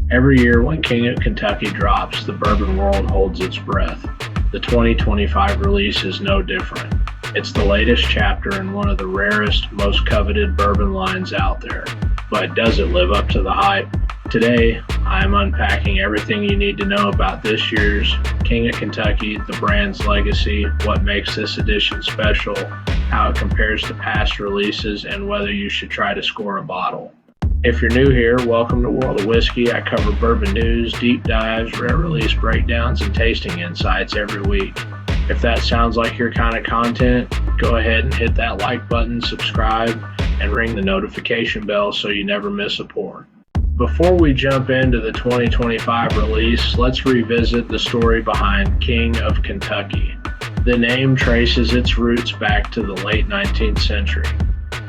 Every year when King of Kentucky drops, the bourbon world holds its breath. The 2025 release is no different. It's the latest chapter in one of the rarest, most coveted bourbon lines out there. But does it live up to the hype? Today, I'm unpacking everything you need to know about this year's King of Kentucky, the brand's legacy, what makes this edition special, how it compares to past releases, and whether you should try to score a bottle. If you're new here, welcome to World of Whiskey. I cover bourbon news, deep dives, rare release breakdowns, and tasting insights every week. If that sounds like your kind of content, go ahead and hit that like button, subscribe, and ring the notification bell so you never miss a pour. Before we jump into the 2025 release, let's revisit the story behind King of Kentucky. The name traces its roots back to the late 19th century.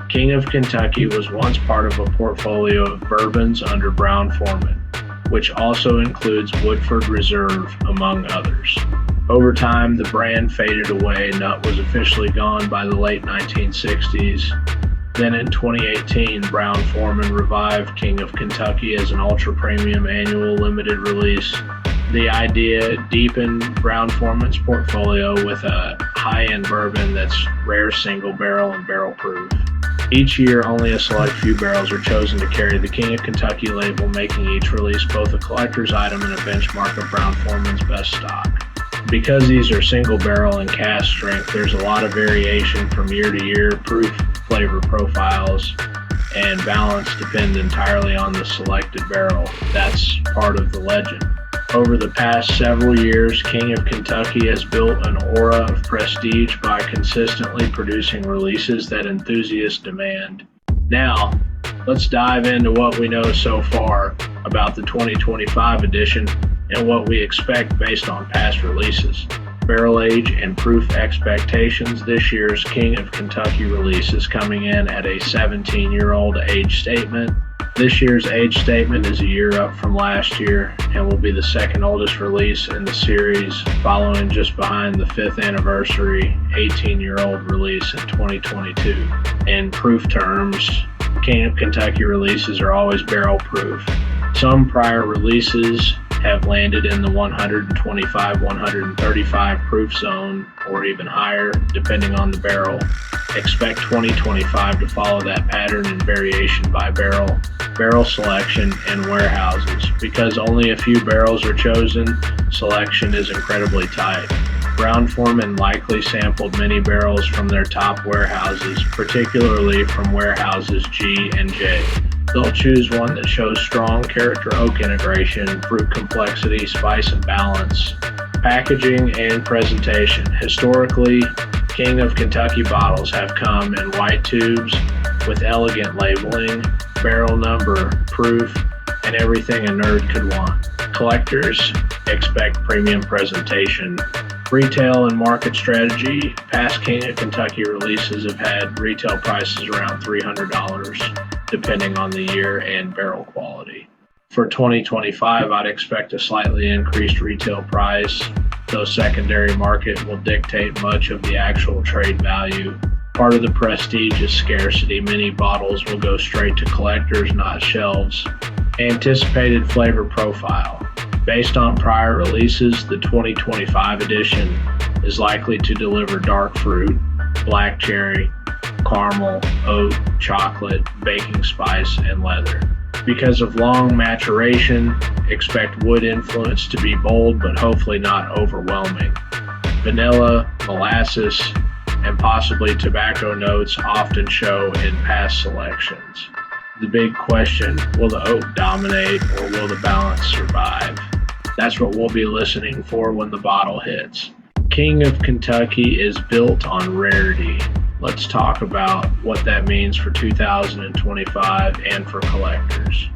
King of Kentucky was once part of a portfolio of bourbons under Brown-Forman, which also includes Woodford Reserve, among others. Over time, the brand faded away and was officially gone by the late 1960s. Then in 2018, Brown-Forman revived King of Kentucky as an ultra-premium annual limited release. The idea deepened Brown-Forman's portfolio with a high-end bourbon that's rare single barrel and barrel proof. Each year, only a select few barrels are chosen to carry the King of Kentucky label, making each release both a collector's item and a benchmark of Brown-Forman's best stock. Because these are single barrel and cask strength, there's a lot of variation from year to year. Proof, flavor profiles, and balance depend entirely on the selected barrel. That's part of the legend. Over the past several years, King of Kentucky has built an aura of prestige by consistently producing releases that enthusiasts demand. Now, let's dive into what we know so far about the 2025 edition and what we expect based on past releases. Barrel age and proof expectations. This year's King of Kentucky release is coming in at a 17-year-old age statement. This year's age statement is a year up from last year and will be the second oldest release in the series, following just behind the 5th anniversary 18-year-old release in 2022. In proof terms, King of Kentucky releases are always barrel proof. Some prior releases have landed in the 125-135 proof zone or even higher, depending on the barrel. Expect 2025 to follow that pattern in variation by barrel, barrel selection, and warehouses. Because only a few barrels are chosen, selection is incredibly tight. Brown-Forman likely sampled many barrels from their top warehouses, particularly from warehouses G and J. They'll choose one that shows strong character oak integration, fruit complexity, spice and balance, packaging, and presentation. Historically, King of Kentucky bottles have come in white tubes with elegant labeling, barrel number, proof, and everything a nerd could want. Collectors expect premium presentation. Retail and market strategy. Past King of Kentucky releases have had retail prices around $300, depending on the year and barrel quality. For 2025, I'd expect a slightly increased retail price, though secondary market will dictate much of the actual trade value. Part of the prestige is scarcity. Many bottles will go straight to collectors, not shelves. Anticipated flavor profile. Based on prior releases, the 2025 edition is likely to deliver dark fruit, black cherry, caramel, oat, chocolate, baking spice, and leather. Because of long maturation, expect wood influence to be bold but hopefully not overwhelming. Vanilla, molasses, and possibly tobacco notes often show in past selections. The big question, will the oak dominate or will the balance survive? That's what we'll be listening for when the bottle hits. King of Kentucky is built on rarity. Let's talk about what that means for 2025 and for collectors.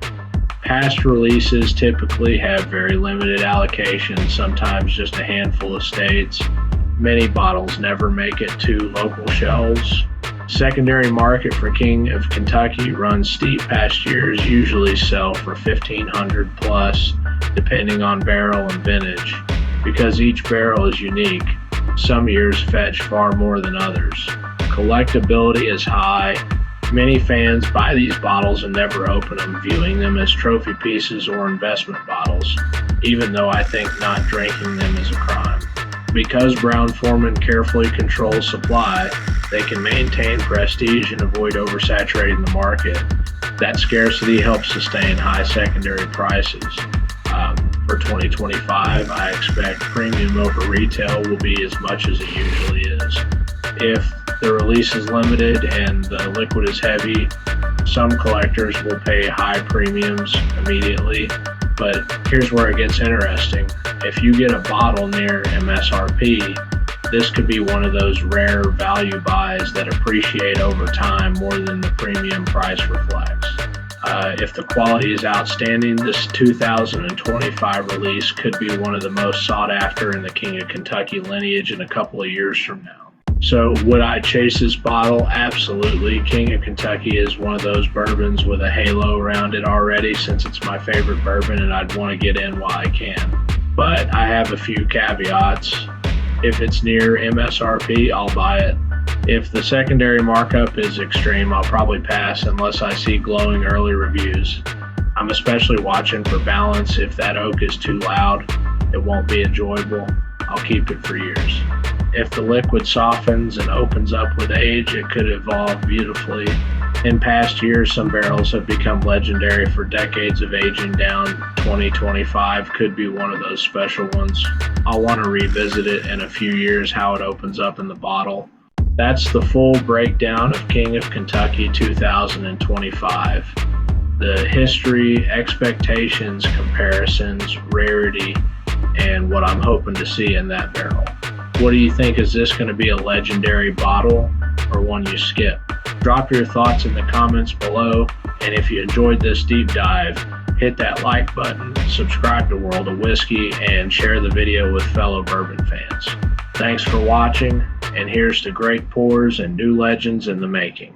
Past releases typically have very limited allocations, sometimes just a handful of states. Many bottles never make it to local shelves. Secondary market for King of Kentucky runs steep. Past years usually sell for $1,500 plus, depending on barrel and vintage. Because each barrel is unique, some years fetch far more than others. Collectability is high. Many fans buy these bottles and never open them, viewing them as trophy pieces or investment bottles, even though I think not drinking them is a crime. Because Brown-Forman carefully controls supply, they can maintain prestige and avoid oversaturating the market. That scarcity helps sustain high secondary prices. For 2025, I expect premium over retail will be as much as it usually is. If the release is limited and the liquid is heavy, some collectors will pay high premiums immediately, but here's where it gets interesting. If you get a bottle near MSRP, this could be one of those rare value buys that appreciate over time more than the premium price reflects. If the quality is outstanding, this 2025 release could be one of the most sought after in the King of Kentucky lineage in a couple of years from now. So would I chase this bottle? Absolutely. King of Kentucky is one of those bourbons with a halo around it already, since it's my favorite bourbon and I'd want to get in while I can. But I have a few caveats. If it's near MSRP, I'll buy it. If the secondary markup is extreme, I'll probably pass unless I see glowing early reviews. I'm especially watching for balance. If that oak is too loud, it won't be enjoyable. I'll keep it for years. If the liquid softens and opens up with age, it could evolve beautifully. In past years, some barrels have become legendary for decades of aging down. 2025 could be one of those special ones. I'll want to revisit it in a few years, how it opens up in the bottle. That's the full breakdown of King of Kentucky 2025. The history, expectations, comparisons, rarity, and what I'm hoping to see in that barrel. What do you think? Is this going to be a legendary bottle or one you skip? Drop your thoughts in the comments below, and if you enjoyed this deep dive, hit that like button, subscribe to World of Whiskey, and share the video with fellow bourbon fans. Thanks for watching, and here's to great pours and new legends in the making.